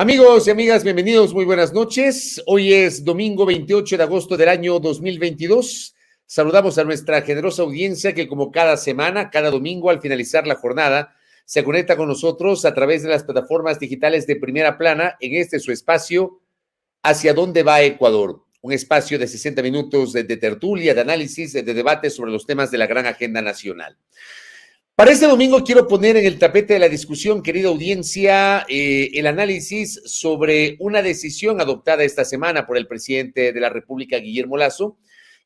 Amigos y amigas, bienvenidos, muy buenas noches. Hoy es domingo 28 de agosto del año 2022. Saludamos a nuestra generosa audiencia que como cada semana, cada domingo al finalizar la jornada, se conecta con nosotros a través de las plataformas digitales de Primera Plana en este su espacio Hacia dónde va Ecuador. Un espacio de 60 minutos de tertulia, de análisis, de debate sobre los temas de la gran agenda nacional. Para este domingo quiero poner en el tapete de la discusión, querida audiencia, el análisis sobre una decisión adoptada esta semana por el presidente de la República, Guillermo Lasso,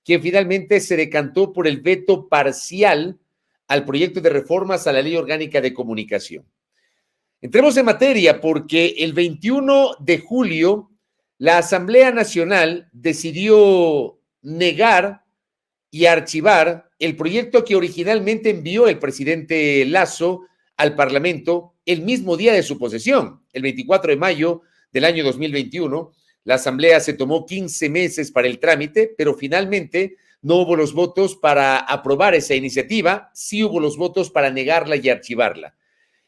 quien finalmente se decantó por el veto parcial al proyecto de reformas a la Ley Orgánica de Comunicación. Entremos en materia porque el 21 de julio la Asamblea Nacional decidió negar y archivar el proyecto que originalmente envió el presidente Lasso al Parlamento el mismo día de su posesión, el 24 de mayo del año 2021. La Asamblea se tomó 15 meses para el trámite, pero finalmente no hubo los votos para aprobar esa iniciativa, sí hubo los votos para negarla y archivarla.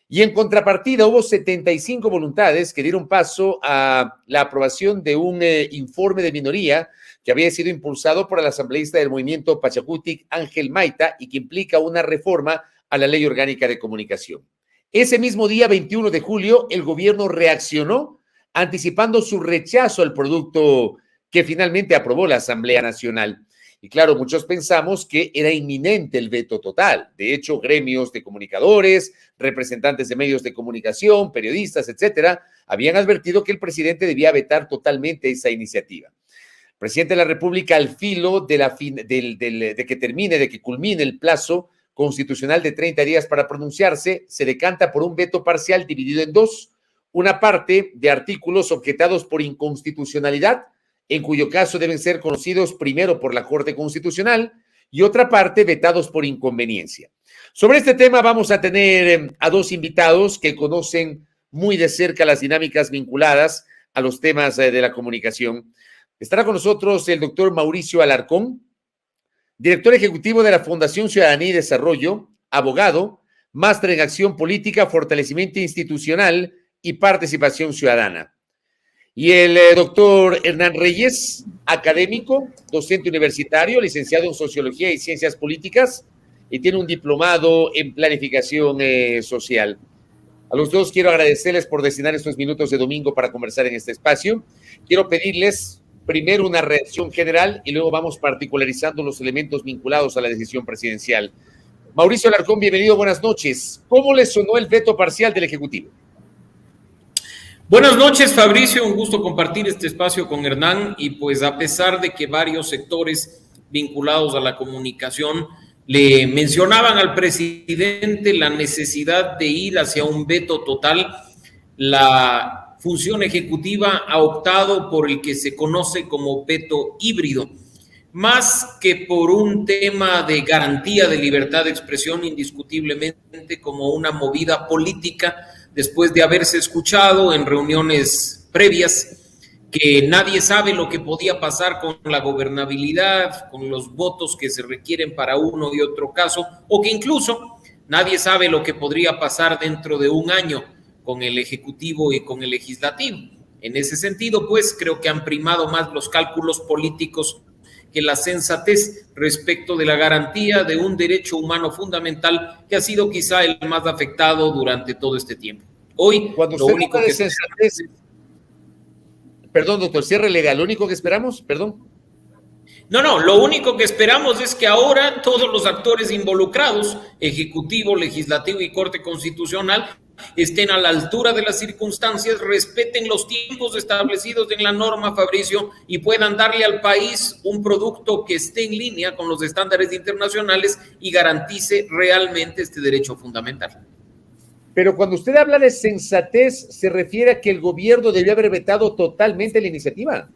Y en contrapartida hubo 75 voluntades que dieron paso a la aprobación de un informe de minoría que había sido impulsado por el asambleísta del movimiento Pachacutic, Ángel Maita, y que implica una reforma a la Ley Orgánica de Comunicación. Ese mismo día, 21 de julio, el gobierno reaccionó anticipando su rechazo al producto que finalmente aprobó la Asamblea Nacional. Y claro, muchos pensamos que era inminente el veto total. De hecho, gremios de comunicadores, representantes de medios de comunicación, periodistas, etcétera, habían advertido que el presidente debía vetar totalmente esa iniciativa. El presidente de la República, al filo de que culmine el plazo constitucional de 30 días para pronunciarse, se decanta por un veto parcial dividido en dos. Una parte de artículos objetados por inconstitucionalidad, en cuyo caso deben ser conocidos primero por la Corte Constitucional, y otra parte vetados por inconveniencia. Sobre este tema vamos a tener a dos invitados que conocen muy de cerca las dinámicas vinculadas a los temas de la comunicación. Estará con nosotros el doctor Mauricio Alarcón, director ejecutivo de la Fundación Ciudadanía y Desarrollo, abogado, máster en acción política, fortalecimiento institucional y participación ciudadana. Y el doctor Hernán Reyes, académico, docente universitario, licenciado en Sociología y Ciencias Políticas, y tiene un diplomado en Planificación Social. A los dos quiero agradecerles por destinar estos minutos de domingo para conversar en este espacio. Quiero pedirles primero una reacción general y luego vamos particularizando los elementos vinculados a la decisión presidencial. Mauricio Alarcón, bienvenido, buenas noches. ¿Cómo le sonó el veto parcial del Ejecutivo? Buenas noches, Fabricio, un gusto compartir este espacio con Hernán y pues a pesar de que varios sectores vinculados a la comunicación le mencionaban al presidente la necesidad de ir hacia un veto total, la función ejecutiva ha optado por el que se conoce como veto híbrido, más que por un tema de garantía de libertad de expresión, indiscutiblemente como una movida política después de haberse escuchado en reuniones previas que nadie sabe lo que podía pasar con la gobernabilidad, con los votos que se requieren para uno y otro caso, o que incluso nadie sabe lo que podría pasar dentro de un año con el Ejecutivo y con el Legislativo. En ese sentido, pues, creo que han primado más los cálculos políticos que la sensatez respecto de la garantía de un derecho humano fundamental que ha sido quizá el más afectado durante todo este tiempo. Hoy, cuando lo único que sensatez... Perdón, doctor, cierre legal, ¿lo único que esperamos? Perdón. No, lo único que esperamos es que ahora todos los actores involucrados, Ejecutivo, Legislativo y Corte Constitucional, estén a la altura de las circunstancias, respeten los tiempos establecidos en la norma, Fabricio, y puedan darle al país un producto que esté en línea con los estándares internacionales y garantice realmente este derecho fundamental. Pero cuando usted habla de sensatez, ¿se refiere a que el gobierno debió haber vetado totalmente la iniciativa?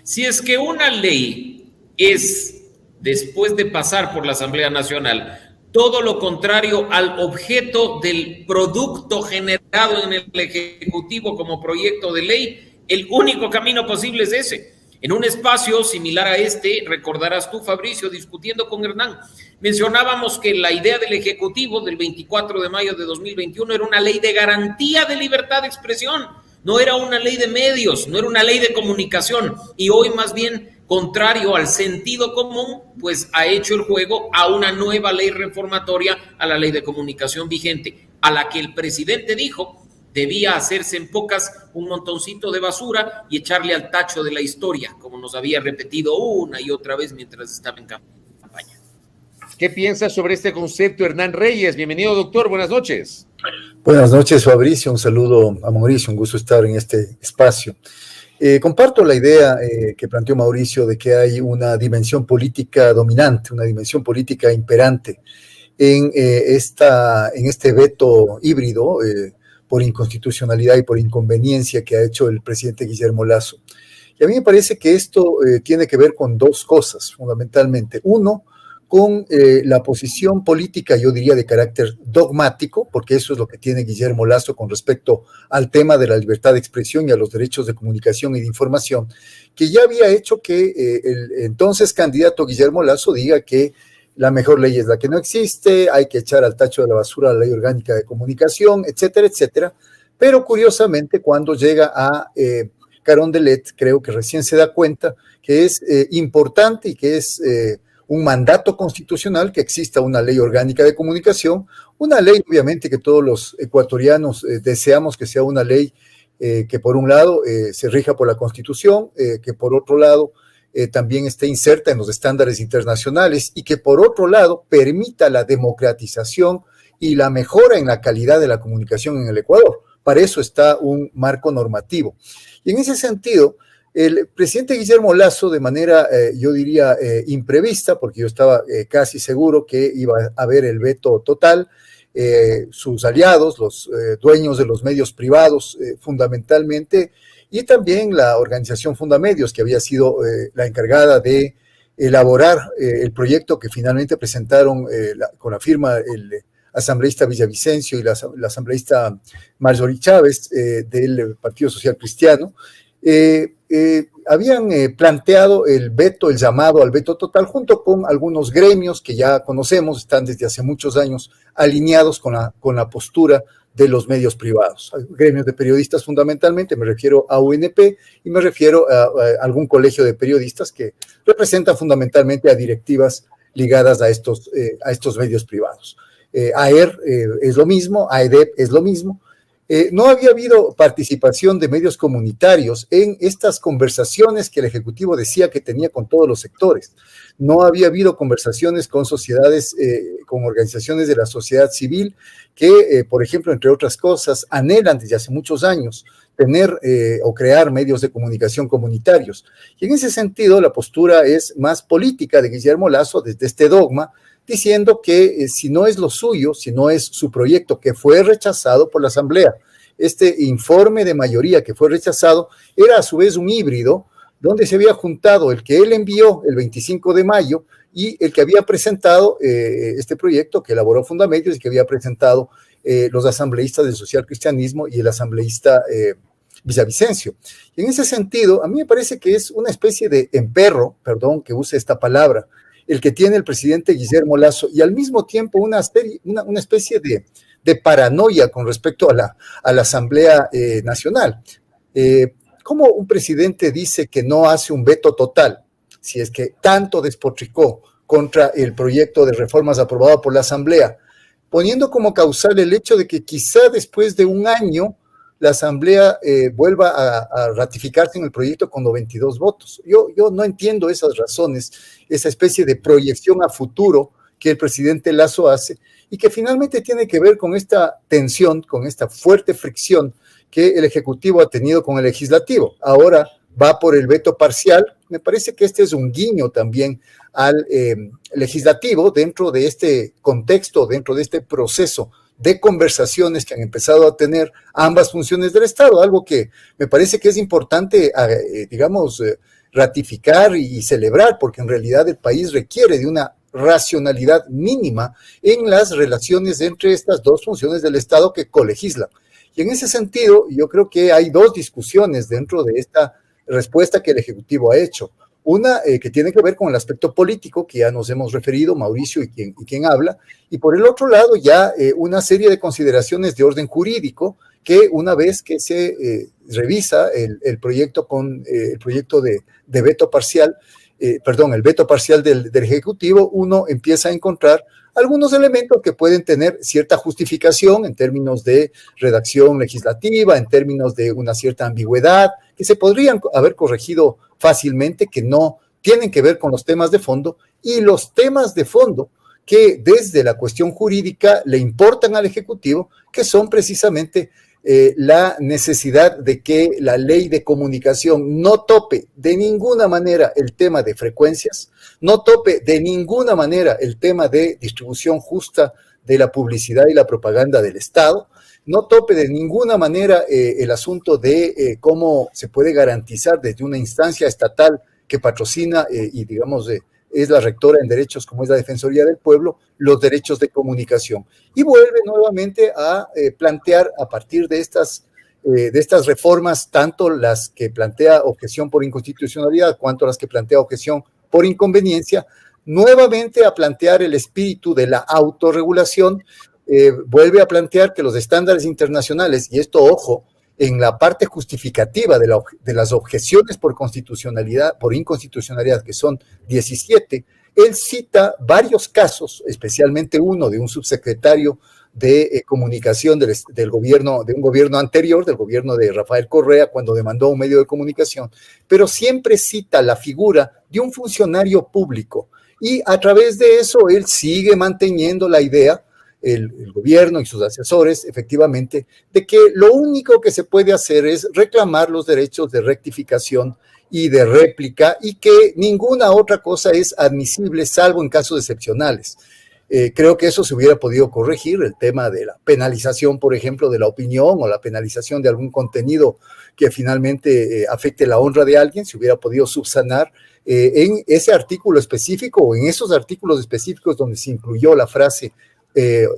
Si es que una ley es, después de pasar por la Asamblea Nacional, todo lo contrario al objeto del producto generado en el Ejecutivo como proyecto de ley, el único camino posible es ese. En un espacio similar a este, recordarás tú, Fabricio, discutiendo con Hernán, mencionábamos que la idea del Ejecutivo del 24 de mayo de 2021 era una ley de garantía de libertad de expresión, no era una ley de medios, no era una ley de comunicación, y hoy más bien, contrario al sentido común, pues ha hecho el juego a una nueva ley reformatoria a la ley de comunicación vigente, a la que el presidente dijo debía hacerse en pocas un montoncito de basura y echarle al tacho de la historia, como nos había repetido una y otra vez mientras estaba en campaña. ¿Qué piensas sobre este concepto, Hernán Reyes? Bienvenido, doctor, buenas noches. Buenas noches, Fabricio, un saludo a Mauricio, un gusto estar en este espacio. Comparto la idea que planteó Mauricio de que hay una dimensión política dominante, una dimensión política imperante en este veto híbrido por inconstitucionalidad y por inconveniencia que ha hecho el presidente Guillermo Lasso. Y a mí me parece que esto tiene que ver con dos cosas, fundamentalmente. Uno, con la posición política, yo diría, de carácter dogmático, porque eso es lo que tiene Guillermo Lasso con respecto al tema de la libertad de expresión y a los derechos de comunicación y de información, que ya había hecho que el entonces candidato Guillermo Lasso diga que la mejor ley es la que no existe, hay que echar al tacho de la basura la ley orgánica de comunicación, etcétera, etcétera. Pero curiosamente, cuando llega a Carondelet, creo que recién se da cuenta que es importante y que es un mandato constitucional que exista una ley orgánica de comunicación, una ley obviamente que todos los ecuatorianos deseamos que sea una ley que por un lado se rija por la Constitución, que por otro lado también esté inserta en los estándares internacionales y que por otro lado permita la democratización y la mejora en la calidad de la comunicación en el Ecuador. Para eso está un marco normativo. Y en ese sentido, el presidente Guillermo Lasso, de manera, yo diría, imprevista, porque yo estaba casi seguro que iba a haber el veto total, sus aliados, los dueños de los medios privados, fundamentalmente, y también la organización Fundamedios, que había sido la encargada de elaborar el proyecto que finalmente presentaron con la firma el asambleísta Villavicencio y la asambleísta Marjorie Chávez del Partido Social Cristiano, habían planteado el veto, el llamado al veto total, junto con algunos gremios que ya conocemos, están desde hace muchos años alineados con la postura de los medios privados. Gremios de periodistas fundamentalmente, me refiero a UNP y me refiero a algún colegio de periodistas que representan fundamentalmente a directivas ligadas a estos medios privados. AER es lo mismo, AEDEP es lo mismo. No había habido participación de medios comunitarios en estas conversaciones que el Ejecutivo decía que tenía con todos los sectores. No había habido conversaciones con sociedades, con organizaciones de la sociedad civil que, por ejemplo, entre otras cosas, anhelan desde hace muchos años tener o crear medios de comunicación comunitarios. Y en ese sentido, la postura es más política de Guillermo Lasso desde este dogma, diciendo que si no es lo suyo, si no es su proyecto que fue rechazado por la Asamblea, este informe de mayoría que fue rechazado era a su vez un híbrido donde se había juntado el que él envió el 25 de mayo y el que había presentado este proyecto que elaboró Fundamedios y que había presentado los asambleístas del social cristianismo y el asambleísta Villavicencio. Y en ese sentido, a mí me parece que es una especie de emperro, perdón que use esta palabra, el que tiene el presidente Guillermo Lasso, y al mismo tiempo una especie de paranoia con respecto a la Asamblea Nacional. ¿Cómo un presidente dice que no hace un veto total, si es que tanto despotricó contra el proyecto de reformas aprobado por la Asamblea, poniendo como causal el hecho de que quizá después de un año la Asamblea vuelva a ratificarse en el proyecto con 92 votos. Yo no entiendo esas razones, esa especie de proyección a futuro que el presidente Lasso hace y que finalmente tiene que ver con esta tensión, con esta fuerte fricción que el Ejecutivo ha tenido con el Legislativo. Ahora va por el veto parcial. Me parece que este es un guiño también al Legislativo dentro de este contexto, dentro de este proceso de conversaciones que han empezado a tener ambas funciones del Estado, algo que me parece que es importante, ratificar y celebrar, porque en realidad el país requiere de una racionalidad mínima en las relaciones entre estas dos funciones del Estado que colegislan. Y en ese sentido, yo creo que hay dos discusiones dentro de esta respuesta que el Ejecutivo ha hecho. Una que tiene que ver con el aspecto político, que ya nos hemos referido, Mauricio y quien habla, y por el otro lado ya una serie de consideraciones de orden jurídico que una vez que se revisa el proyecto el proyecto de veto parcial, el veto parcial del Ejecutivo, uno empieza a encontrar algunos elementos que pueden tener cierta justificación en términos de redacción legislativa, en términos de una cierta ambigüedad, que se podrían haber corregido fácilmente, que no tienen que ver con los temas de fondo, y los temas de fondo que desde la cuestión jurídica le importan al Ejecutivo, que son precisamente la necesidad de que la ley de comunicación no tope de ninguna manera el tema de frecuencias, no tope de ninguna manera el tema de distribución justa de la publicidad y la propaganda del Estado, no tope de ninguna manera el asunto de cómo se puede garantizar desde una instancia estatal que patrocina y digamos es la rectora en derechos como es la Defensoría del Pueblo, los derechos de comunicación. Y vuelve nuevamente a plantear a partir de estas reformas, tanto las que plantea objeción por inconstitucionalidad cuanto las que plantea objeción por inconveniencia, nuevamente a plantear el espíritu de la autorregulación, vuelve a plantear que los estándares internacionales, y esto, ojo, en la parte justificativa de las objeciones por inconstitucionalidad, que son 17, él cita varios casos, especialmente uno de un subsecretario de comunicación del gobierno, de un gobierno anterior, del gobierno de Rafael Correa, cuando demandó a un medio de comunicación, pero siempre cita la figura de un funcionario público, y a través de eso él sigue manteniendo la idea, el gobierno y sus asesores, efectivamente, de que lo único que se puede hacer es reclamar los derechos de rectificación y de réplica, y que ninguna otra cosa es admisible, salvo en casos excepcionales. Creo que eso se hubiera podido corregir, el tema de la penalización, por ejemplo, de la opinión, o la penalización de algún contenido que finalmente afecte la honra de alguien, se hubiera podido subsanar en ese artículo específico, o en esos artículos específicos donde se incluyó la frase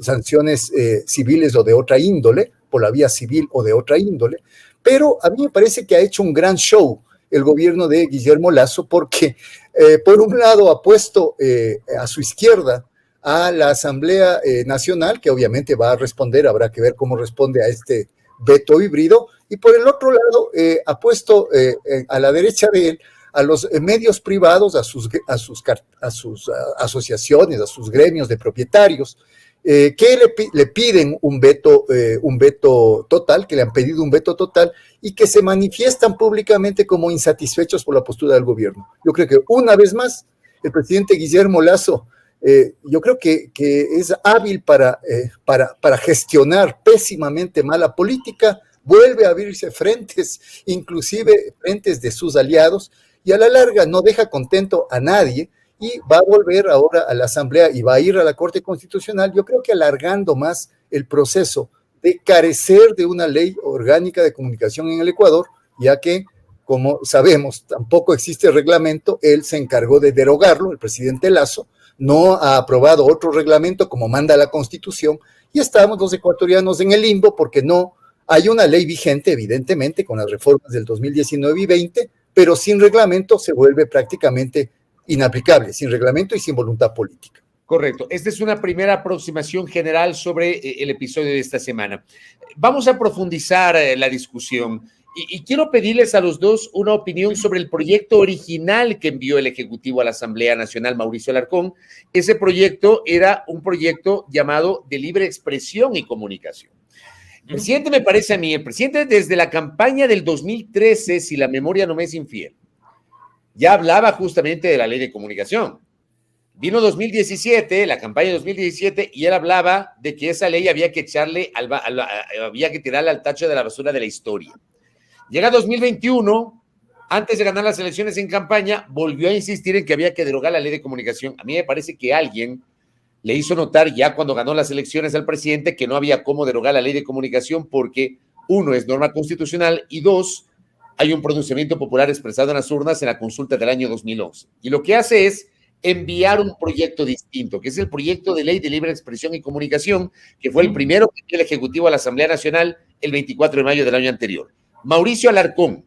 sanciones civiles o de otra índole, por la vía civil o de otra índole. Pero a mí me parece que ha hecho un gran show el gobierno de Guillermo Lasso, porque por un lado ha puesto a su izquierda a la Asamblea Nacional, que obviamente va a responder, habrá que ver cómo responde a este veto híbrido, y por el otro lado ha puesto a la derecha de él a los medios privados, a sus asociaciones, a sus gremios de propietarios, que le piden un veto total, que le han pedido un veto total, y que se manifiestan públicamente como insatisfechos por la postura del gobierno. Yo creo que una vez más el presidente Guillermo Lasso, yo creo que es hábil para gestionar pésimamente mala política, vuelve a abrirse frentes, inclusive frentes de sus aliados, y a la larga no deja contento a nadie, y va a volver ahora a la Asamblea y va a ir a la Corte Constitucional, yo creo que alargando más el proceso de carecer de una ley orgánica de comunicación en el Ecuador, ya que, como sabemos, tampoco existe reglamento. Él se encargó de derogarlo, el presidente Lasso, no ha aprobado otro reglamento como manda la Constitución, y estamos los ecuatorianos en el limbo porque no hay una ley vigente, evidentemente, con las reformas del 2019 y 20, pero sin reglamento se vuelve prácticamente inaplicable, sin reglamento y sin voluntad política. Correcto. Esta es una primera aproximación general sobre el episodio de esta semana. Vamos a profundizar la discusión y quiero pedirles a los dos una opinión sobre el proyecto original que envió el Ejecutivo a la Asamblea Nacional, Mauricio Alarcón. Ese proyecto era un proyecto llamado de libre expresión y comunicación. El presidente, me parece a mí, el presidente desde la campaña del 2013, si la memoria no me es infiel, ya hablaba justamente de la ley de comunicación. Vino 2017, la campaña de 2017, y él hablaba de que esa ley había que había que tirarla al tacho de la basura de la historia. Llega 2021, antes de ganar las elecciones en campaña, volvió a insistir en que había que derogar la ley de comunicación. A mí me parece que alguien le hizo notar ya cuando ganó las elecciones al presidente que no había cómo derogar la ley de comunicación porque, uno, es norma constitucional, y dos, hay un pronunciamiento popular expresado en las urnas en la consulta del año 2011. Y lo que hace es enviar un proyecto distinto, que es el proyecto de ley de libre expresión y comunicación, que fue el primero que dio el Ejecutivo a la Asamblea Nacional el 24 de mayo del año anterior. Mauricio Alarcón,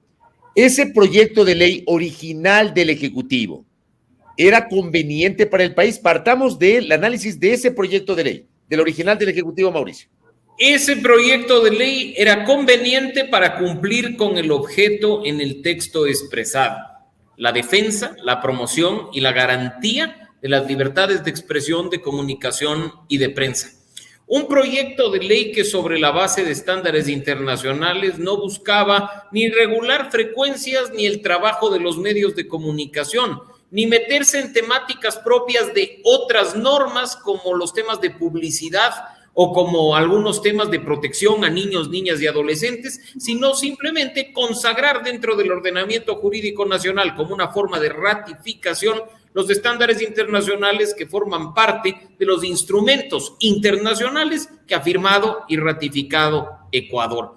Ese proyecto de ley original del Ejecutivo, ¿era conveniente para el país? Partamos del análisis de ese proyecto de ley, del original del Ejecutivo, Mauricio. Ese proyecto de ley era conveniente para cumplir con el objeto en el texto expresado: la defensa, la promoción y la garantía de las libertades de expresión, de comunicación y de prensa. Un proyecto de ley que, sobre la base de estándares internacionales, no buscaba ni regular frecuencias ni el trabajo de los medios de comunicación, ni meterse en temáticas propias de otras normas como los temas de publicidad o como algunos temas de protección a niños, niñas y adolescentes, sino simplemente consagrar dentro del ordenamiento jurídico nacional como una forma de ratificación los estándares internacionales que forman parte de los instrumentos internacionales que ha firmado y ratificado Ecuador.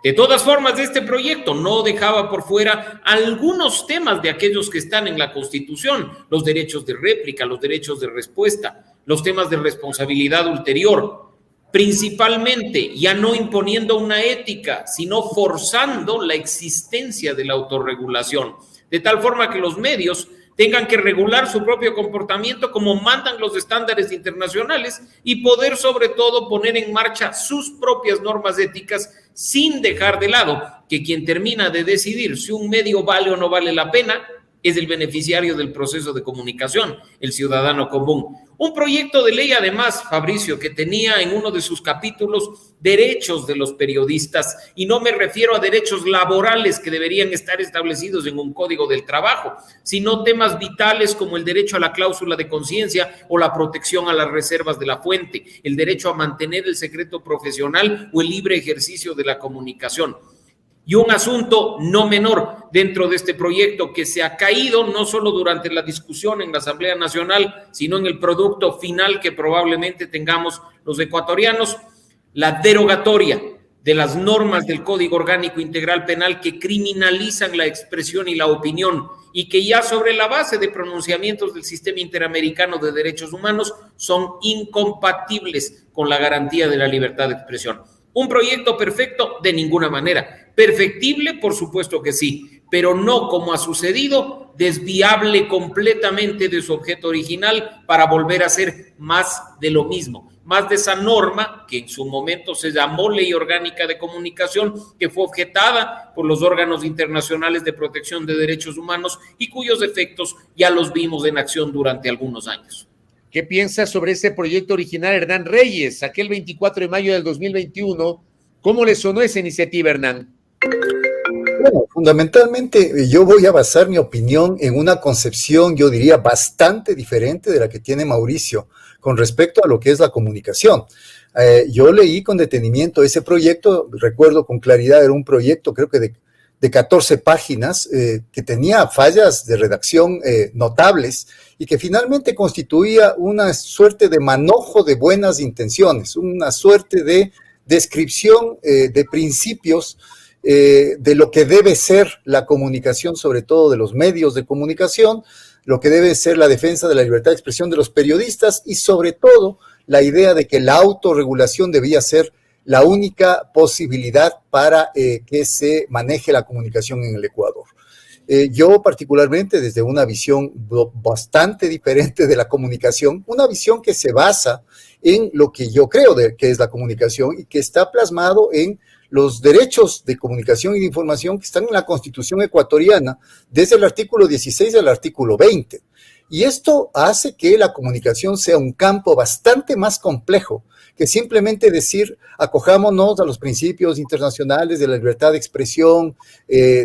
De todas formas, este proyecto no dejaba por fuera algunos temas de aquellos que están en la Constitución: los derechos de réplica, los derechos de respuesta, los temas de responsabilidad ulterior, principalmente ya no imponiendo una ética, sino forzando la existencia de la autorregulación, de tal forma que los medios tengan que regular su propio comportamiento como mandan los estándares internacionales y poder, sobre todo, poner en marcha sus propias normas éticas, sin dejar de lado que quien termina de decidir si un medio vale o no vale la pena es el beneficiario del proceso de comunicación, el ciudadano común. Un proyecto de ley, además, Fabricio, que tenía en uno de sus capítulos derechos de los periodistas, y no me refiero a derechos laborales que deberían estar establecidos en un código del trabajo, sino temas vitales como el derecho a la cláusula de conciencia o la protección a las reservas de la fuente, el derecho a mantener el secreto profesional o el libre ejercicio de la comunicación. Y un asunto no menor dentro de este proyecto que se ha caído no solo durante la discusión en la Asamblea Nacional, sino en el producto final que probablemente tengamos los ecuatorianos: la derogatoria de las normas del Código Orgánico Integral Penal que criminalizan la expresión y la opinión, y que ya sobre la base de pronunciamientos del Sistema Interamericano de Derechos Humanos son incompatibles con la garantía de la libertad de expresión. ¿Un proyecto perfecto? De ninguna manera. ¿Perfectible? Por supuesto que sí, pero no, como ha sucedido, desviable completamente de su objeto original para volver a ser más de lo mismo, más de esa norma que en su momento se llamó Ley Orgánica de Comunicación, que fue objetada por los órganos internacionales de protección de derechos humanos y cuyos efectos ya los vimos en acción durante algunos años. ¿Qué piensas sobre ese proyecto original, Hernán Reyes, aquel 24 de mayo del 2021? ¿Cómo le sonó esa iniciativa, Hernán? Bueno, fundamentalmente yo voy a basar mi opinión en una concepción, yo diría, bastante diferente de la que tiene Mauricio con respecto a lo que es la comunicación. Yo leí con detenimiento ese proyecto, recuerdo con claridad, era un proyecto creo que de 14 páginas que tenía fallas de redacción notables y que finalmente constituía una suerte de manojo de buenas intenciones, una suerte de descripción de principios de lo que debe ser la comunicación, sobre todo de los medios de comunicación, lo que debe ser la defensa de la libertad de expresión de los periodistas y sobre todo la idea de que la autorregulación debía ser la única posibilidad para que se maneje la comunicación en el Ecuador. Yo particularmente desde una visión bastante diferente de la comunicación, una visión que se basa en lo que yo creo que es la comunicación y que está plasmado en los derechos de comunicación y de información que están en la Constitución ecuatoriana, desde el artículo 16 al artículo 20. Y esto hace que la comunicación sea un campo bastante más complejo que simplemente decir, acojámonos a los principios internacionales de la libertad de expresión,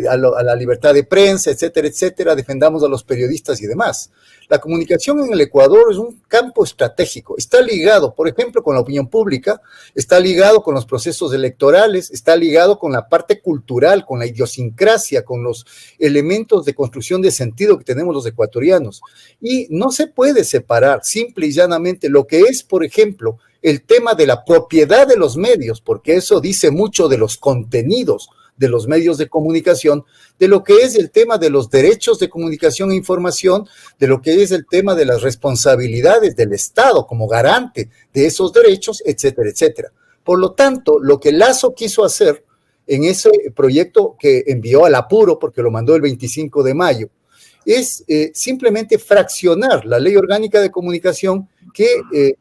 a la libertad de prensa, etcétera, etcétera, defendamos a los periodistas y demás. La comunicación en el Ecuador es un campo estratégico, está ligado, por ejemplo, con la opinión pública, está ligado con los procesos electorales, está ligado con la parte cultural, con la idiosincrasia, con los elementos de construcción de sentido que tenemos los ecuatorianos. Y no se puede separar simple y llanamente lo que es, por ejemplo, el tema de la propiedad de los medios, porque eso dice mucho de los contenidos de los medios de comunicación, de lo que es el tema de los derechos de comunicación e información, de lo que es el tema de las responsabilidades del Estado como garante de esos derechos, etcétera, etcétera. Por lo tanto, lo que Lasso quiso hacer en ese proyecto que envió al apuro porque lo mandó el 25 de mayo, es simplemente fraccionar la Ley Orgánica de Comunicación que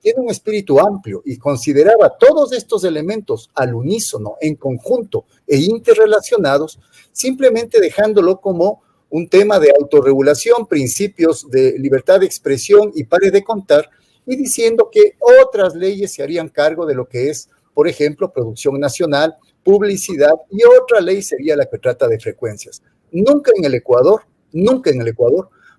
tiene un espíritu amplio y consideraba todos estos elementos al unísono, en conjunto e interrelacionados, simplemente dejándolo como un tema de autorregulación, principios de libertad de expresión y pare de contar, y diciendo que otras leyes se harían cargo de lo que es, por ejemplo, producción nacional, publicidad, y otra ley sería la que trata de frecuencias. Nunca en el Ecuador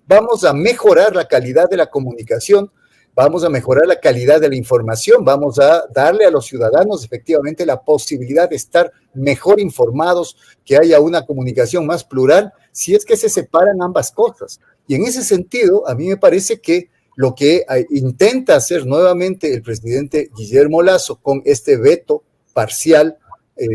vamos a mejorar la calidad de la comunicación, vamos a mejorar la calidad de la información, vamos a darle a los ciudadanos efectivamente la posibilidad de estar mejor informados, que haya una comunicación más plural, si es que se separan ambas cosas. Y en ese sentido, a mí me parece que lo que intenta hacer nuevamente el presidente Guillermo Lasso con este veto parcial,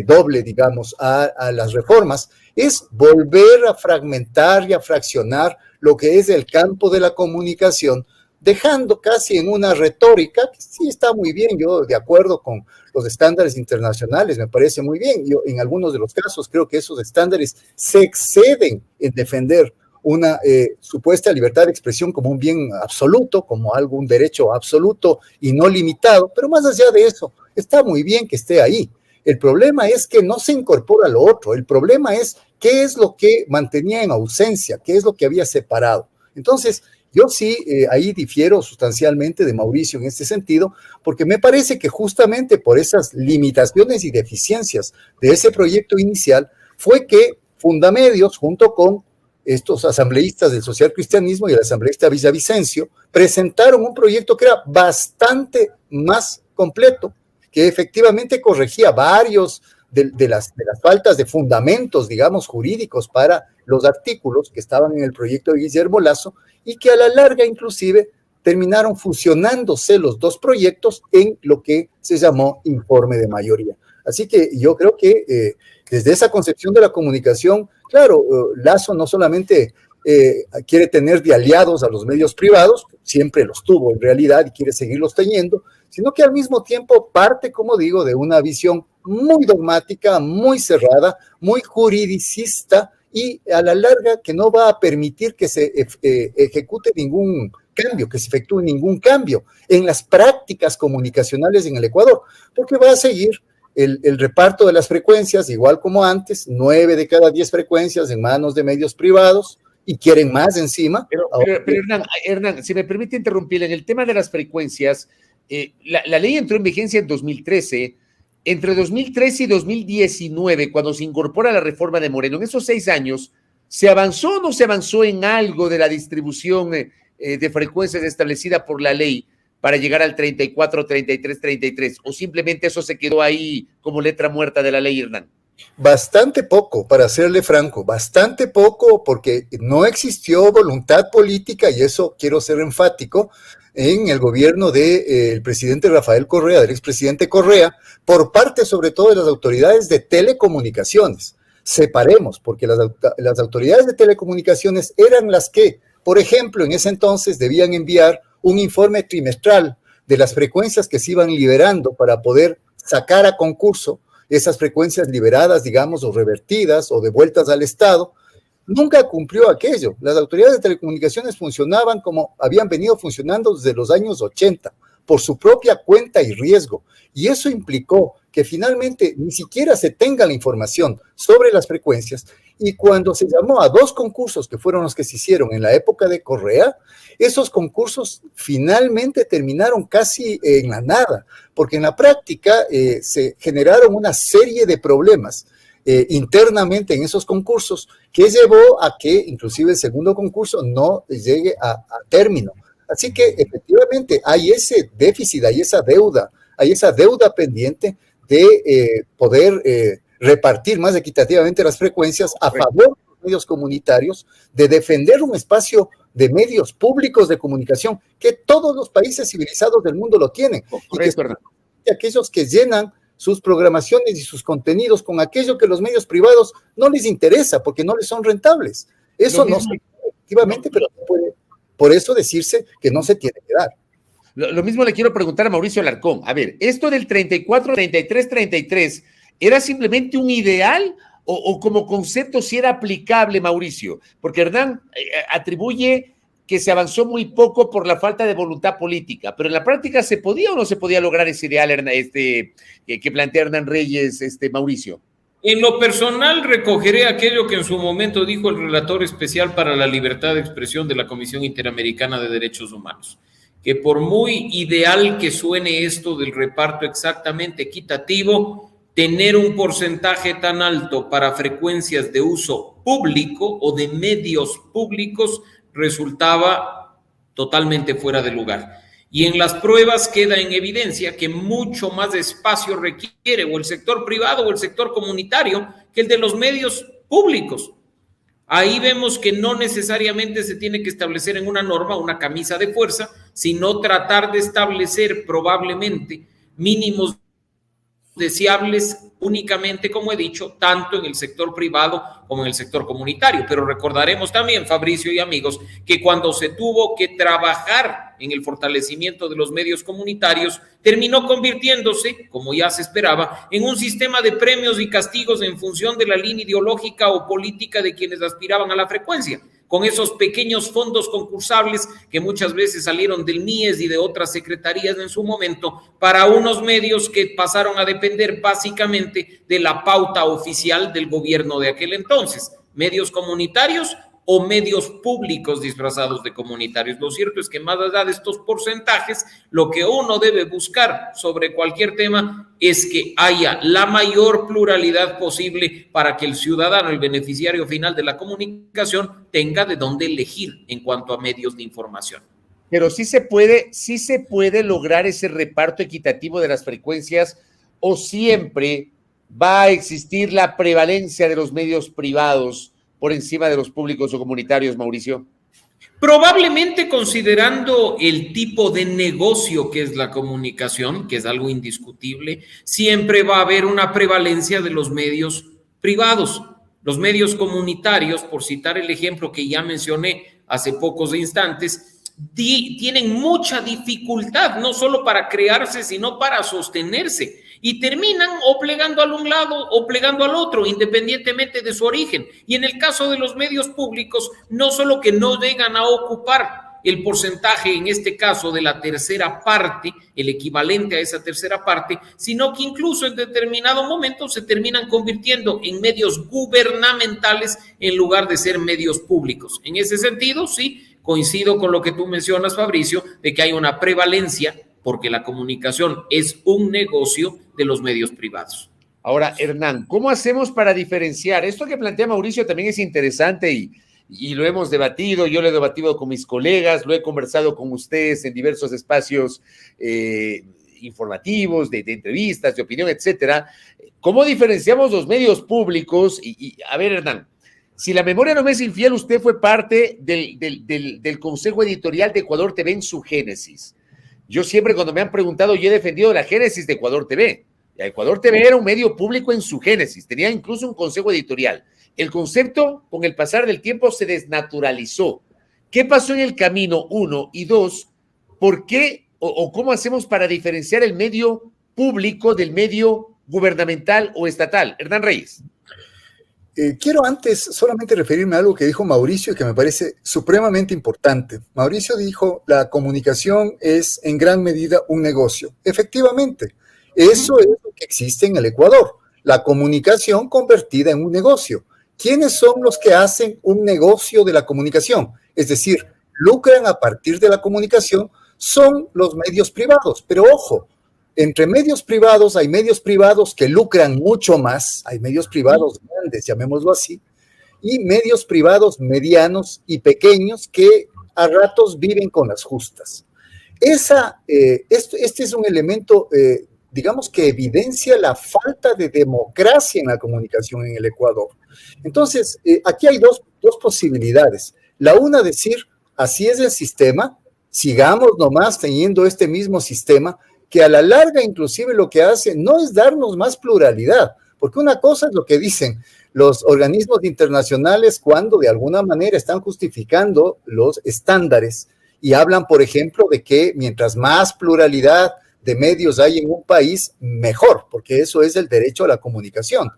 doble, digamos, a las reformas, es volver a fragmentar y a fraccionar lo que es el campo de la comunicación, dejando casi en una retórica que sí está muy bien, yo de acuerdo con los estándares internacionales, me parece muy bien. Yo en algunos de los casos creo que esos estándares se exceden en defender una supuesta libertad de expresión como un bien absoluto, como algún derecho absoluto y no limitado, pero más allá de eso, está muy bien que esté ahí. El problema es que no se incorpora lo otro, el problema es qué es lo que mantenía en ausencia, qué es lo que había separado. Entonces, yo sí, ahí difiero sustancialmente de Mauricio en este sentido, porque me parece que justamente por esas limitaciones y deficiencias de ese proyecto inicial fue que Fundamedios, junto con estos asambleístas del socialcristianismo y el asambleísta Villavicencio, presentaron un proyecto que era bastante más completo, que efectivamente corregía varios de las faltas de fundamentos, digamos, jurídicos para los artículos que estaban en el proyecto de Guillermo Lasso, y que a la larga inclusive terminaron fusionándose los dos proyectos en lo que se llamó informe de mayoría. Así que yo creo que desde esa concepción de la comunicación, claro, Lasso no solamente quiere tener de aliados a los medios privados, siempre los tuvo en realidad y quiere seguirlos teniendo, sino que al mismo tiempo parte, como digo, de una visión muy dogmática, muy cerrada, muy juridicista, y a la larga que no va a permitir que se ejecute ningún cambio, que se efectúe ningún cambio en las prácticas comunicacionales en el Ecuador, porque va a seguir el reparto de las frecuencias, igual como antes, 9 de cada 10 frecuencias en manos de medios privados, y quieren más encima. Pero Hernán, si me permite interrumpir, en el tema de las frecuencias, la ley entró en vigencia en 2013. Entre 2013 y 2019, cuando se incorpora la reforma de Moreno, en esos 6 años, ¿se avanzó o no se avanzó en algo de la distribución de frecuencias establecida por la ley para llegar al 34, 33, 33? ¿O simplemente eso se quedó ahí como letra muerta de la ley, Hernán? Bastante poco, para serle franco, bastante poco, porque no existió voluntad política, y eso quiero ser enfático, en el gobierno del presidente Rafael Correa, del expresidente Correa, por parte sobre todo de las autoridades de telecomunicaciones. Separemos, porque las autoridades de telecomunicaciones eran las que, por ejemplo, en ese entonces debían enviar un informe trimestral de las frecuencias que se iban liberando para poder sacar a concurso esas frecuencias liberadas, digamos, o revertidas o devueltas al Estado. Nunca cumplió aquello. Las autoridades de telecomunicaciones funcionaban como habían venido funcionando desde los años 80, por su propia cuenta y riesgo. Y eso implicó que finalmente ni siquiera se tenga la información sobre las frecuencias. Y cuando se llamó a 2 concursos, que fueron los que se hicieron en la época de Correa, esos concursos finalmente terminaron casi en la nada, porque en la práctica se generaron una serie de problemas internamente en esos concursos, que llevó a que inclusive el segundo concurso no llegue a término. Así que efectivamente hay ese déficit, hay esa deuda pendiente de poder repartir más equitativamente las frecuencias a favor de los medios comunitarios, de defender un espacio de medios públicos de comunicación que todos los países civilizados del mundo lo tienen. Correcto, y que aquellos que llenan sus programaciones y sus contenidos con aquello que los medios privados no les interesa porque no les son rentables. Eso no se puede, efectivamente, pero no puede por eso decirse que no se tiene que dar. Lo mismo le quiero preguntar a Mauricio Alarcón. A ver, esto del 34, 33, 33 ¿Era simplemente un ideal o como concepto sí era aplicable, Mauricio? Porque Hernán atribuye que se avanzó muy poco por la falta de voluntad política, pero en la práctica ¿se podía o no se podía lograr ese ideal que plantea Hernán Reyes, Mauricio? En lo personal, recogeré aquello que en su momento dijo el relator especial para la libertad de expresión de la Comisión Interamericana de Derechos Humanos, que por muy ideal que suene esto del reparto exactamente equitativo, tener un porcentaje tan alto para frecuencias de uso público o de medios públicos resultaba totalmente fuera de lugar. Y en las pruebas queda en evidencia que mucho más espacio requiere o el sector privado o el sector comunitario que el de los medios públicos. Ahí vemos que no necesariamente se tiene que establecer en una norma una camisa de fuerza, sino tratar de establecer probablemente mínimos deseables únicamente, como he dicho, tanto en el sector privado como en el sector comunitario. Pero recordaremos también, Fabricio y amigos, que cuando se tuvo que trabajar en el fortalecimiento de los medios comunitarios, terminó convirtiéndose, como ya se esperaba, en un sistema de premios y castigos en función de la línea ideológica o política de quienes aspiraban a la frecuencia, con esos pequeños fondos concursables que muchas veces salieron del MIES y de otras secretarías en su momento para unos medios que pasaron a depender básicamente de la pauta oficial del gobierno de aquel entonces, medios comunitarios o medios públicos disfrazados de comunitarios. Lo cierto es que más allá de estos porcentajes, lo que uno debe buscar sobre cualquier tema es que haya la mayor pluralidad posible para que el ciudadano, el beneficiario final de la comunicación, tenga de dónde elegir en cuanto a medios de información. Pero sí se puede lograr ese reparto equitativo de las frecuencias, o siempre va a existir la prevalencia de los medios privados por encima de los públicos o comunitarios, Mauricio. Probablemente, considerando el tipo de negocio que es la comunicación, que es algo indiscutible, siempre va a haber una prevalencia de los medios privados. Los medios comunitarios, por citar el ejemplo que ya mencioné hace pocos instantes, tienen mucha dificultad, no solo para crearse, sino para sostenerse, y terminan o plegando al un lado o plegando al otro, independientemente de su origen. Y en el caso de los medios públicos, no solo que no llegan a ocupar el porcentaje, en este caso, de la tercera parte, el equivalente a esa tercera parte, sino que incluso en determinado momento se terminan convirtiendo en medios gubernamentales en lugar de ser medios públicos. En ese sentido, sí, coincido con lo que tú mencionas, Fabricio, de que hay una prevalencia porque la comunicación es un negocio de los medios privados. Ahora, Hernán, ¿cómo hacemos para diferenciar? Esto que plantea Mauricio también es interesante y lo hemos debatido, yo lo he debatido con mis colegas, lo he conversado con ustedes en diversos espacios informativos, de entrevistas, de opinión, etcétera. ¿Cómo diferenciamos los medios públicos? A ver, Hernán, si la memoria no me es infiel, usted fue parte del Consejo Editorial de Ecuador TV en su génesis. Yo siempre, cuando me han preguntado, yo he defendido la génesis de Ecuador TV. Ecuador TV era un medio público en su génesis, tenía incluso un consejo editorial. El concepto, con el pasar del tiempo, se desnaturalizó. ¿Qué pasó en el camino? 1 y 2, ¿por qué o cómo hacemos para diferenciar el medio público del medio gubernamental o estatal? Hernán Reyes. Quiero antes solamente referirme a algo que dijo Mauricio y que me parece supremamente importante. Mauricio dijo, la comunicación es en gran medida un negocio. Efectivamente, eso es lo que existe en el Ecuador, la comunicación convertida en un negocio. ¿Quiénes son los que hacen un negocio de la comunicación? Es decir, lucran a partir de la comunicación, son los medios privados. Pero ojo, entre medios privados hay medios privados que lucran mucho más, hay medios privados grandes, llamémoslo así, y medios privados medianos y pequeños que a ratos viven con las justas. Este es un elemento, digamos, que evidencia la falta de democracia en la comunicación en el Ecuador. Entonces, aquí hay dos posibilidades. La una, decir, así es el sistema, sigamos nomás teniendo este mismo sistema, que a la larga inclusive lo que hace no es darnos más pluralidad, porque una cosa es lo que dicen los organismos internacionales cuando de alguna manera están justificando los estándares y hablan, por ejemplo, de que mientras más pluralidad, de medios hay en un país, mejor, porque eso es el derecho a la comunicación.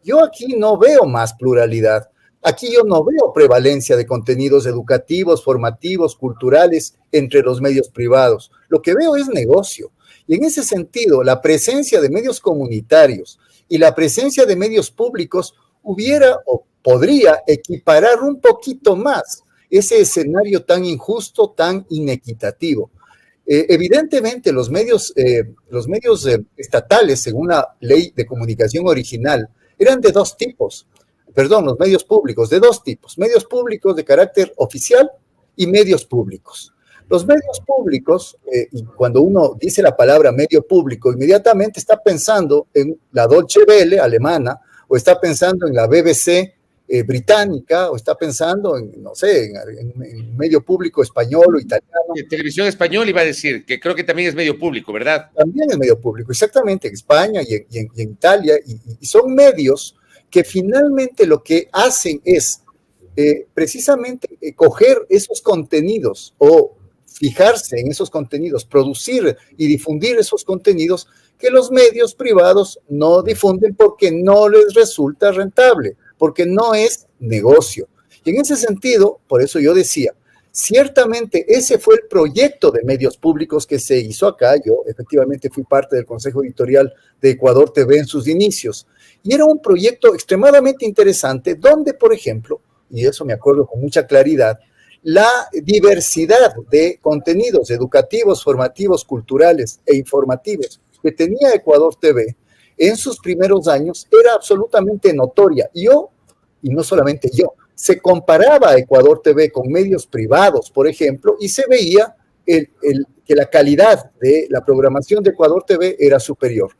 Yo aquí no veo más pluralidad. Aquí yo no veo prevalencia de contenidos educativos, formativos, culturales entre los medios privados. Lo que veo es negocio. Y en ese sentido, la presencia de medios comunitarios y la presencia de medios públicos hubiera o podría equiparar un poquito más ese escenario tan injusto, tan inequitativo. Evidentemente, los medios estatales, según la ley de comunicación original, eran de dos tipos. Perdón, los medios públicos, de dos tipos. Medios públicos de carácter oficial y medios públicos. Los medios públicos, y cuando uno dice la palabra medio público, inmediatamente está pensando en la Deutsche Welle alemana, o está pensando en la BBC británica, o está pensando en, no sé, en medio público español o italiano. Televisión española iba a decir, que creo que también es medio público, ¿verdad? También es medio público, exactamente, en España y en Italia, y son medios que finalmente lo que hacen es precisamente coger esos contenidos o fijarse en esos contenidos, producir y difundir esos contenidos que los medios privados no difunden porque no les resulta rentable, porque no es negocio. Y en ese sentido, por eso yo decía, ciertamente ese fue el proyecto de medios públicos que se hizo acá. Yo efectivamente fui parte del Consejo Editorial de Ecuador TV en sus inicios. Y era un proyecto extremadamente interesante donde, por ejemplo, y eso me acuerdo con mucha claridad, la diversidad de contenidos educativos, formativos, culturales e informativos que tenía Ecuador TV en sus primeros años era absolutamente notoria. Yo, y no solamente yo, se comparaba a Ecuador TV con medios privados, por ejemplo, y se veía que la calidad de la programación de Ecuador TV era superior.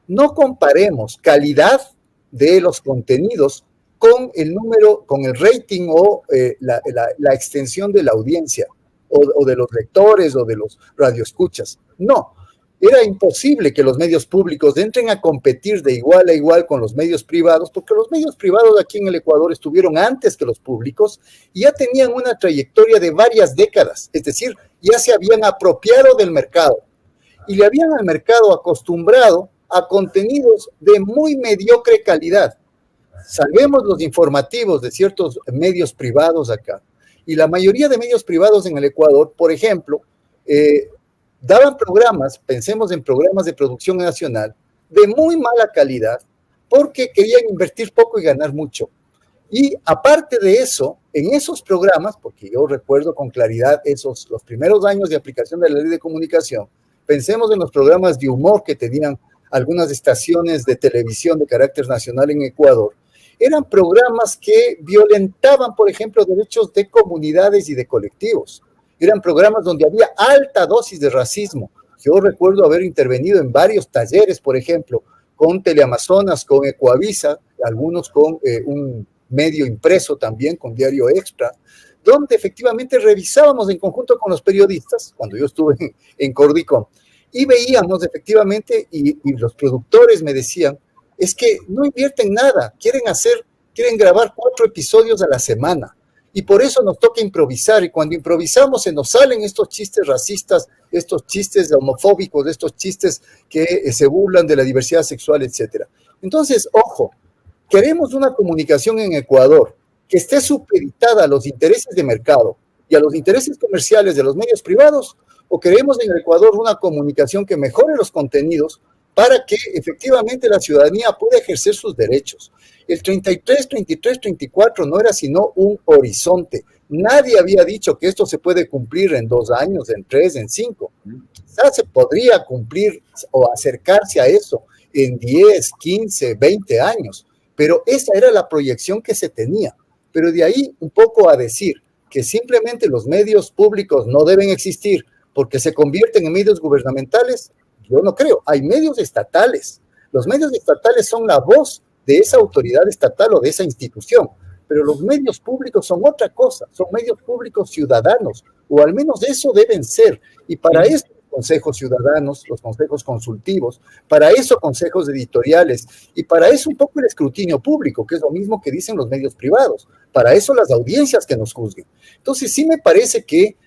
No comparemos calidad de los contenidos con el número, con el rating o la extensión de la audiencia o de los lectores o de los radioescuchas. No, era imposible que los medios públicos entren a competir de igual a igual con los medios privados, porque los medios privados aquí en el Ecuador estuvieron antes que los públicos y ya tenían una trayectoria de varias décadas, es decir, ya se habían apropiado del mercado y le habían al mercado acostumbrado a contenidos de muy mediocre calidad. Salvemos los informativos de ciertos medios privados acá. Y la mayoría de medios privados en el Ecuador, por ejemplo, daban programas, pensemos en programas de producción nacional, de muy mala calidad, porque querían invertir poco y ganar mucho. Y aparte de eso, en esos programas, porque yo recuerdo con claridad los primeros años de aplicación de la ley de comunicación, pensemos en los programas de humor que tenían algunas estaciones de televisión de carácter nacional en Ecuador. Eran programas que violentaban, por ejemplo, derechos de comunidades y de colectivos. Eran programas donde había alta dosis de racismo. Yo recuerdo haber intervenido en varios talleres, por ejemplo, con Teleamazonas, con Ecoavisa, algunos con un medio impreso también, con Diario Extra, donde efectivamente revisábamos en conjunto con los periodistas, cuando yo estuve en Cordicom, y veíamos efectivamente, y los productores me decían, es que no invierten nada, quieren grabar 4 episodios a la semana, y por eso nos toca improvisar, y cuando improvisamos se nos salen estos chistes racistas, estos chistes homofóbicos, estos chistes que se burlan de la diversidad sexual, etc. Entonces, ojo, queremos una comunicación en Ecuador que esté supeditada a los intereses de mercado y a los intereses comerciales de los medios privados, o queremos en el Ecuador una comunicación que mejore los contenidos para que efectivamente la ciudadanía pueda ejercer sus derechos. El 33, 33, 34 no era sino un horizonte. Nadie había dicho que esto se puede cumplir en 2 años, en 3, en 5. Quizás se podría cumplir o acercarse a eso en 10, 15, 20 años, pero esa era la proyección que se tenía. Pero de ahí un poco a decir que simplemente los medios públicos no deben existir porque se convierten en medios gubernamentales, yo no creo. Hay medios estatales. Los medios estatales son la voz de esa autoridad estatal o de esa institución, pero los medios públicos son otra cosa, son medios públicos ciudadanos, o al menos eso deben ser, y para eso consejos ciudadanos, los consejos consultivos, para eso consejos editoriales, y para eso un poco el escrutinio público, que es lo mismo que dicen los medios privados, para eso las audiencias que nos juzguen. Entonces sí me parece que